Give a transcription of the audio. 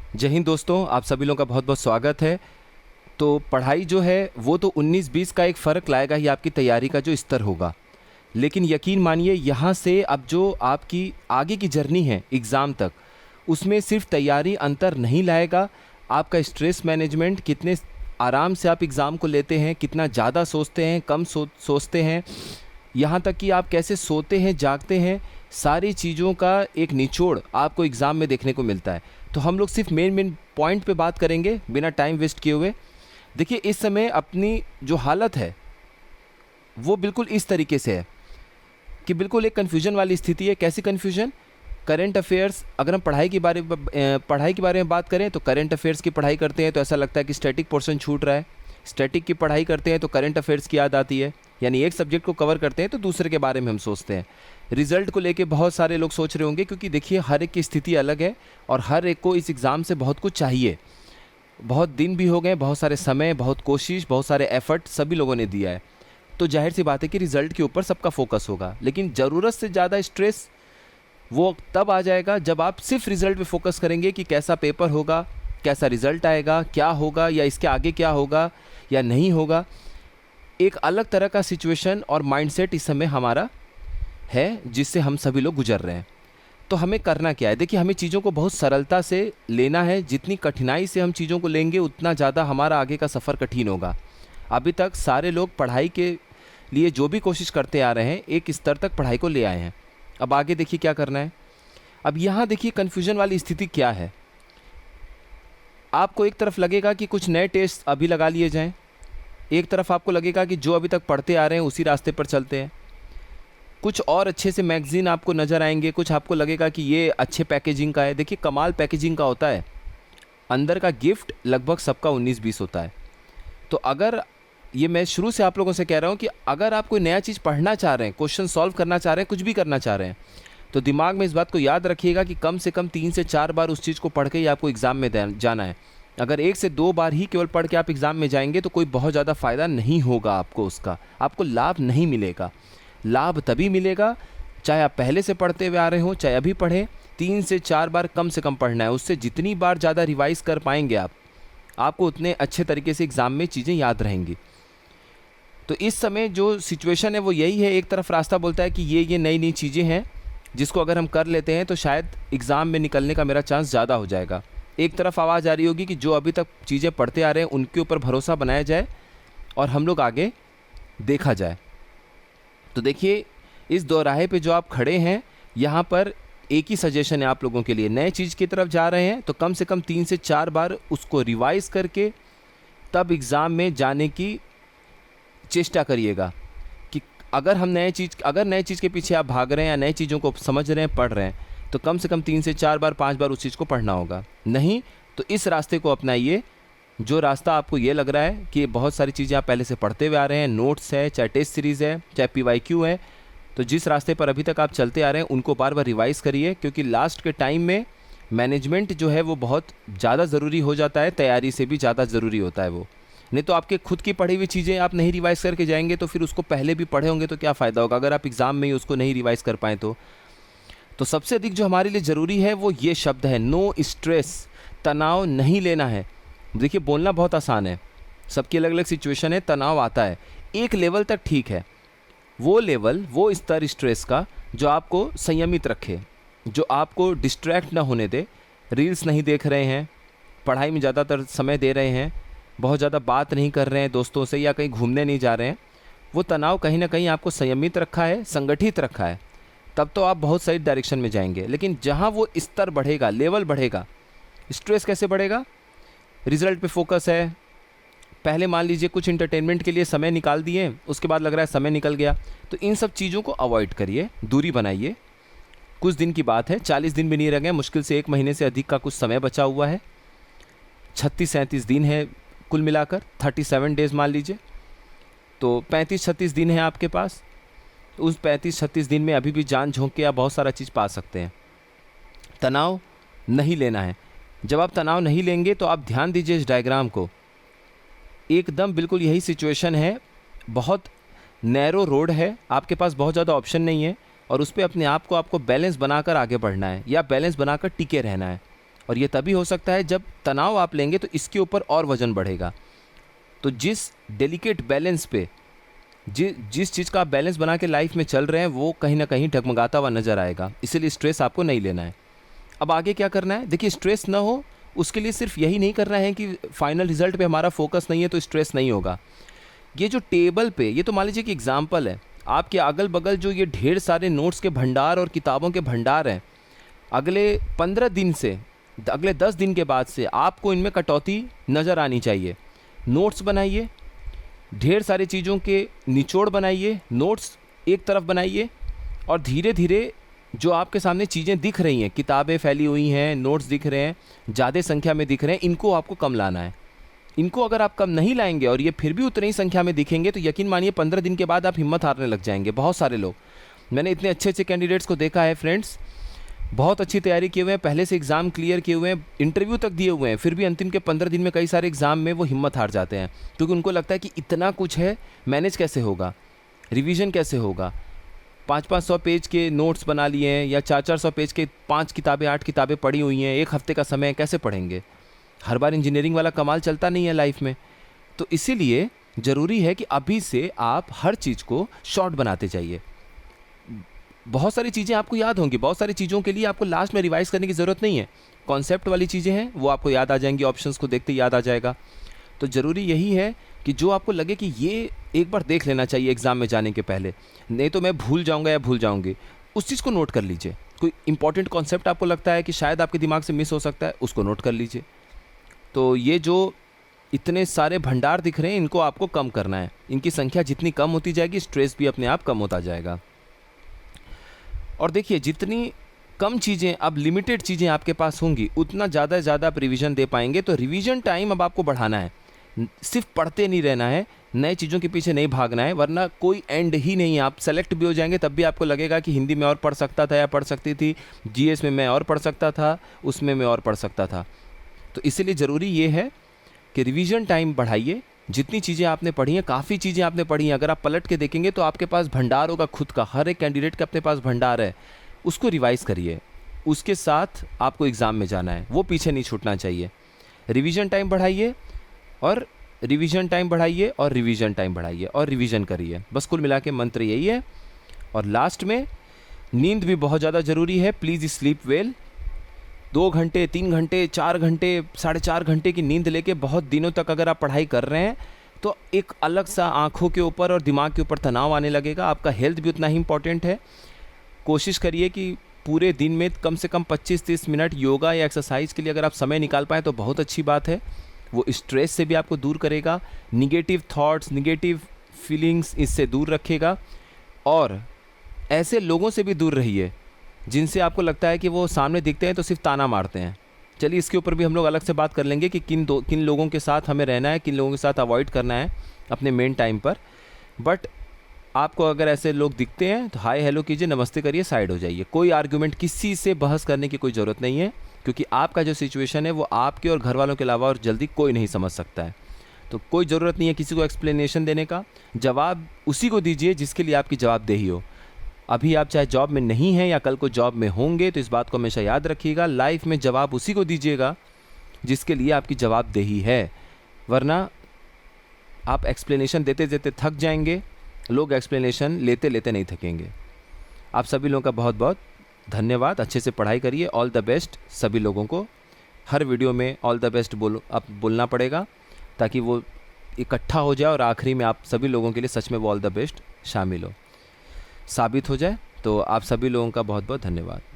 जय हिंद दोस्तों, आप सभी लोगों का बहुत बहुत स्वागत है। तो पढ़ाई जो है वो तो 19-20 का एक फ़र्क लाएगा ही आपकी तैयारी का जो स्तर होगा। लेकिन यकीन मानिए यहाँ से अब जो आपकी आगे की जर्नी है एग्ज़ाम तक, उसमें सिर्फ तैयारी अंतर नहीं लाएगा। आपका स्ट्रेस मैनेजमेंट, कितने आराम से आप एग्ज़ाम को लेते हैं, कितना ज़्यादा सोचते हैं, कम सोचते हैं, यहाँ तक कि आप कैसे सोते हैं, जागते हैं, सारी चीज़ों का एक निचोड़ आपको एग्ज़ाम में देखने को मिलता है। तो हम लोग सिर्फ मेन पॉइंट पे बात करेंगे बिना टाइम वेस्ट किए हुए। देखिए, इस समय अपनी जो हालत है वो बिल्कुल इस तरीके से है कि बिल्कुल एक कन्फ्यूजन वाली स्थिति है। कैसी कन्फ्यूजन? करंट अफेयर्स, अगर हम पढ़ाई के बारे में बात करें तो करंट अफेयर्स की पढ़ाई करते हैं तो ऐसा लगता है कि स्टैटिक पोर्शन छूट रहा है। स्टैटिक की पढ़ाई करते हैं तो करंट अफेयर्स की याद आती है। यानी एक सब्जेक्ट को कवर करते हैं तो दूसरे के बारे में हम सोचते हैं। रिजल्ट को लेके बहुत सारे लोग सोच रहे होंगे, क्योंकि देखिए हर एक की स्थिति अलग है और हर एक को इस एग्ज़ाम से बहुत कुछ चाहिए। बहुत दिन भी हो गए, बहुत सारे समय, बहुत कोशिश, बहुत सारे एफर्ट सभी लोगों ने दिया है। तो जाहिर सी बात है कि रिज़ल्ट के ऊपर सबका फोकस होगा। लेकिन ज़रूरत से ज़्यादा स्ट्रेस वो तब आ जाएगा जब आप सिर्फ रिज़ल्ट पे फोकस करेंगे कि कैसा पेपर होगा, कैसा रिज़ल्ट आएगा, क्या होगा या इसके आगे क्या होगा या नहीं होगा। एक अलग तरह का सिचुएशन और माइंडसेट इस समय हमारा है जिससे हम सभी लोग गुजर रहे हैं। तो हमें करना क्या है? देखिए, हमें चीज़ों को बहुत सरलता से लेना है। जितनी कठिनाई से हम चीज़ों को लेंगे उतना ज़्यादा हमारा आगे का सफ़र कठिन होगा। अभी तक सारे लोग पढ़ाई के लिए जो भी कोशिश करते आ रहे हैं, एक स्तर तक पढ़ाई को ले आए हैं। अब आगे देखिए क्या करना है। अब यहाँ देखिए कन्फ्यूजन वाली स्थिति क्या है। आपको एक तरफ लगेगा कि कुछ नए टेस्ट अभी लगा लिए जाएं, एक तरफ आपको लगेगा कि जो अभी तक पढ़ते आ रहे हैं उसी रास्ते पर चलते हैं। कुछ और अच्छे से मैगज़ीन आपको नज़र आएंगे, कुछ आपको लगेगा कि ये अच्छे पैकेजिंग का है। देखिए, कमाल पैकेजिंग का होता है, अंदर का गिफ्ट लगभग सबका 19-20 होता है। तो अगर ये मैं शुरू से आप लोगों से कह रहा हूँ कि अगर आप कोई नया चीज़ पढ़ना चाह रहे हैं, क्वेश्चन सॉल्व करना चाह रहे हैं, कुछ भी करना चाह रहे हैं, तो दिमाग में इस बात को याद रखिएगा कि कम से कम 3 से 4 बार उस चीज़ को पढ़ के ही आपको एग्ज़ाम में जाना है। अगर 1 से 2 बार ही केवल पढ़ के आप एग्ज़ाम में जाएंगे तो कोई बहुत ज़्यादा फ़ायदा नहीं होगा आपको, उसका आपको लाभ नहीं मिलेगा। लाभ तभी मिलेगा चाहे आप पहले से पढ़ते हुए आ रहे हो, चाहे अभी पढ़ें। 3 से 4 बार कम से कम पढ़ना है। उससे जितनी बार ज़्यादा रिवाइज़ कर पाएंगे आपको उतने अच्छे तरीके से एग्ज़ाम में चीज़ें याद रहेंगी। तो इस समय जो सिचुएशन है वो यही है। एक तरफ रास्ता बोलता है कि ये नई नई चीज़ें हैं जिसको अगर हम कर लेते हैं तो शायद एग्ज़ाम में निकलने का मेरा चांस ज़्यादा हो जाएगा। एक तरफ आवाज़ आ रही होगी कि जो अभी तक चीज़ें पढ़ते आ रहे हैं उनके ऊपर भरोसा बनाया जाए और हम लोग आगे देखा जाए। तो देखिए, इस दोराहे पे जो आप खड़े हैं, यहाँ पर एक ही सजेशन है आप लोगों के लिए। नए चीज़ की तरफ जा रहे हैं तो कम से कम 3 से 4 बार उसको रिवाइज़ करके तब एग्ज़ाम में जाने की चेष्टा करिएगा। कि अगर नए चीज़ के पीछे आप भाग रहे हैं या नई चीज़ों को समझ रहे हैं, पढ़ रहे हैं, तो कम से कम 3 से 4 बार, 5 बार उस चीज़ को पढ़ना होगा। नहीं तो इस रास्ते को अपनाइए, जो रास्ता आपको ये लग रहा है कि बहुत सारी चीज़ें आप पहले से पढ़ते हुए आ रहे हैं, नोट्स है, चाहे टेस्ट सीरीज़ है, चाहे PYQ है, तो जिस रास्ते पर अभी तक आप चलते आ रहे हैं उनको बार बार रिवाइज़ करिए। क्योंकि लास्ट के टाइम में मैनेजमेंट जो है वो बहुत ज़्यादा ज़रूरी हो जाता है, तैयारी से भी ज़्यादा ज़रूरी होता है वो। नहीं तो आपके खुद की पढ़ी हुई चीज़ें आप नहीं रिवाइज़ करके जाएंगे तो फिर उसको पहले भी पढ़े होंगे तो क्या फ़ायदा होगा अगर आप एग्ज़ाम में ही उसको नहीं रिवाइज़ कर पाएँ तो सबसे अधिक जो हमारे लिए ज़रूरी है वो ये शब्द है, नो स्ट्रेस। तनाव नहीं लेना है। देखिए, बोलना बहुत आसान है, सबकी अलग अलग सिचुएशन है, तनाव आता है, एक लेवल तक ठीक है। वो लेवल, वो स्तर स्ट्रेस का जो आपको संयमित रखे, जो आपको डिस्ट्रैक्ट ना होने दे। रील्स नहीं देख रहे हैं, पढ़ाई में ज़्यादातर समय दे रहे हैं, बहुत ज़्यादा बात नहीं कर रहे हैं दोस्तों से, या कहीं घूमने नहीं जा रहे हैं, वो तनाव कहीं ना कहीं आपको संयमित रखा है, संगठित रखा है, तब तो आप बहुत सही डायरेक्शन में जाएंगे। लेकिन जहाँ वो स्तर बढ़ेगा, लेवल बढ़ेगा, स्ट्रेस कैसे बढ़ेगा? रिजल्ट पे फोकस है, पहले मान लीजिए कुछ इंटरटेनमेंट के लिए समय निकाल दिए, उसके बाद लग रहा है समय निकल गया, तो इन सब चीज़ों को अवॉइड करिए, दूरी बनाइए। कुछ दिन की बात है, 40 दिन भी नहीं रह गए, मुश्किल से 1 महीने से अधिक का कुछ समय बचा हुआ है। 36-37 दिन है कुल मिलाकर, 37 डेज़ मान लीजिए, तो 35-36 दिन है आपके पास। तो उस 35-36 दिन में अभी भी जान झोंक के आप बहुत सारा चीज़ पा सकते हैं। तनाव नहीं लेना है। जब आप तनाव नहीं लेंगे तो आप ध्यान दीजिए इस डायग्राम को, एकदम बिल्कुल यही सिचुएशन है। बहुत नैरो रोड है, आपके पास बहुत ज़्यादा ऑप्शन नहीं है और उस पर अपने आप को आपको बैलेंस बनाकर आगे बढ़ना है या बैलेंस बनाकर टिके रहना है। और ये तभी हो सकता है जब तनाव आप लेंगे तो इसके ऊपर और वज़न बढ़ेगा। तो जिस डेलिकेट बैलेंस पे जिस चीज़ का आप बैलेंस बना के लाइफ में चल रहे हैं वो कहीं ना कहीं डगमगाता हुआ नज़र आएगा। इसीलिए स्ट्रेस आपको नहीं लेना है। अब आगे क्या करना है, देखिए स्ट्रेस ना हो उसके लिए सिर्फ यही नहीं करना है कि फाइनल रिजल्ट पे हमारा फोकस नहीं है तो स्ट्रेस नहीं होगा। ये जो टेबल पे, ये तो मान लीजिए कि एग्जाम्पल है, आपके अगल बगल जो ये ढेर सारे नोट्स के भंडार और किताबों के भंडार हैं, अगले 15 दिन से, अगले 10 दिन के बाद से आपको इनमें कटौती नज़र आनी चाहिए। नोट्स बनाइए, ढेर सारी चीज़ों के निचोड़ बनाइए, नोट्स एक तरफ बनाइए, और धीरे धीरे जो आपके सामने चीज़ें दिख रही हैं, किताबें फैली हुई हैं, नोट्स दिख रहे हैं, ज़्यादा संख्या में दिख रहे हैं, इनको आपको कम लाना है। इनको अगर आप कम नहीं लाएंगे और ये फिर भी उतनी ही संख्या में दिखेंगे तो यकीन मानिए 15 दिन के बाद आप हिम्मत हारने लग जाएंगे। बहुत सारे लोग, मैंने इतने अच्छे अच्छे कैंडिडेट्स को देखा है फ्रेंड्स, बहुत अच्छी तैयारी किए हुए हैं, पहले से एग्ज़ाम क्लियर किए हुए हैं, इंटरव्यू तक दिए हुए हैं, फिर भी अंतिम के 15 दिन में कई सारे एग्ज़ाम में वो हिम्मत हार जाते हैं क्योंकि उनको लगता है कि इतना कुछ है, मैनेज कैसे होगा, रिवीजन कैसे होगा। 500-500 पेज के नोट्स बना लिए हैं या 400-400 पेज के 5 किताबें 8 किताबें पढ़ी हुई हैं, एक हफ्ते का समय कैसे पढ़ेंगे। हर बार इंजीनियरिंग वाला कमाल चलता नहीं है लाइफ में। तो इसीलिए ज़रूरी है कि अभी से आप हर चीज़ को शॉर्ट बनाते जाइए। बहुत सारी चीज़ें आपको याद होंगी, बहुत सारी चीज़ों के लिए आपको लास्ट में रिवाइज़ करने की ज़रूरत नहीं है। कॉन्सेप्ट वाली चीज़ें हैं वो आपको याद आ जाएंगी, ऑप्शंस को देखते याद आ जाएगा। तो ज़रूरी यही है कि जो आपको लगे कि ये एक बार देख लेना चाहिए एग्ज़ाम में जाने के पहले, नहीं तो मैं भूल जाऊँगा या भूल जाऊँगी, उस चीज़ को नोट कर लीजिए। कोई इंपॉर्टेंट कॉन्सेप्ट आपको लगता है कि शायद आपके दिमाग से मिस हो सकता है, उसको नोट कर लीजिए। तो ये जो इतने सारे भंडार दिख रहे हैं इनको आपको कम करना है। इनकी संख्या जितनी कम होती जाएगी स्ट्रेस भी अपने आप कम होता जाएगा। और देखिए जितनी कम चीज़ें, अब लिमिटेड चीज़ें आपके पास होंगी उतना ज़्यादा से ज़्यादा आप रिवीजन दे पाएंगे। तो रिवीजन टाइम अब आपको बढ़ाना है, सिर्फ पढ़ते नहीं रहना है, नए चीज़ों के पीछे नहीं भागना है, वरना कोई एंड ही नहीं है। आप सेलेक्ट भी हो जाएंगे तब भी आपको लगेगा कि हिंदी में और पढ़ सकता था या पढ़ सकती थी, जीएस में मैं और पढ़ सकता था, उसमें मैं और पढ़ सकता था। तो इसीलिए ज़रूरी ये है कि रिवीजन टाइम बढ़ाइए। जितनी चीज़ें आपने पढ़ी हैं, काफ़ी चीज़ें आपने पढ़ी हैं, अगर आप पलट के देखेंगे तो आपके पास भंडार होगा खुद का, हर एक कैंडिडेट के अपने पास भंडार है, उसको रिवाइज़ करिए। उसके साथ आपको एग्ज़ाम में जाना है, वो पीछे नहीं छूटना चाहिए। रिवीजन टाइम बढ़ाइए और रिवीजन टाइम बढ़ाइए और रिवीजन टाइम बढ़ाइए और रिवीजन करिए। बस कुल मिला के मंत्र यही है। और लास्ट में नींद भी बहुत ज़्यादा ज़रूरी है। Please sleep well. 2 घंटे, 3 घंटे, 4 घंटे, 4.5 घंटे की नींद लेके बहुत दिनों तक अगर आप पढ़ाई कर रहे हैं तो एक अलग सा आँखों के ऊपर और दिमाग के ऊपर तनाव आने लगेगा। आपका हेल्थ भी उतना ही इम्पॉर्टेंट है। कोशिश करिए कि पूरे दिन में कम से कम 25-30 मिनट योगा या एक्सरसाइज के लिए अगर आप समय निकाल पाएँ तो बहुत अच्छी बात है। वो स्ट्रेस से भी आपको दूर करेगा, निगेटिव थॉट्स, निगेटिव फीलिंग्स इससे दूर रखेगा। और ऐसे लोगों से भी दूर रहिए जिनसे आपको लगता है कि वो सामने दिखते हैं तो सिर्फ ताना मारते हैं। चलिए इसके ऊपर भी हम लोग अलग से बात कर लेंगे कि किन लोगों के साथ हमें रहना है, किन लोगों के साथ अवॉइड करना है अपने मेन टाइम पर। बट आपको अगर ऐसे लोग दिखते हैं तो हाय हेलो कीजिए, नमस्ते करिए, साइड हो जाइए। कोई आर्गुमेंट, किसी से बहस करने की कोई ज़रूरत नहीं है क्योंकि आपका जो सिचुएशन है वो आपके और घर वालों के अलावा और जल्दी कोई नहीं समझ सकता है। तो कोई ज़रूरत नहीं है किसी को एक्सप्लेनेशन देने का। जवाब उसी को दीजिए जिसके लिए आपकी जवाबदेही हो। अभी आप चाहे जॉब में नहीं हैं या कल को जॉब में होंगे तो इस बात को हमेशा याद रखिएगा, लाइफ में जवाब उसी को दीजिएगा जिसके लिए आपकी जवाबदेही है। वरना आप एक्सप्लेनेशन देते देते थक जाएंगे, लोग एक्सप्लेनेशन लेते लेते नहीं थकेंगे। आप सभी लोगों का बहुत बहुत धन्यवाद। अच्छे से पढ़ाई करिए। ऑल द बेस्ट सभी लोगों को। हर वीडियो में ऑल द बेस्ट बोलना पड़ेगा ताकि वो इकट्ठा हो जाए और आखिरी में आप सभी लोगों के लिए सच में वो ऑल द बेस्ट शामिल हो, साबित हो जाए। तो आप सभी लोगों का बहुत बहुत धन्यवाद।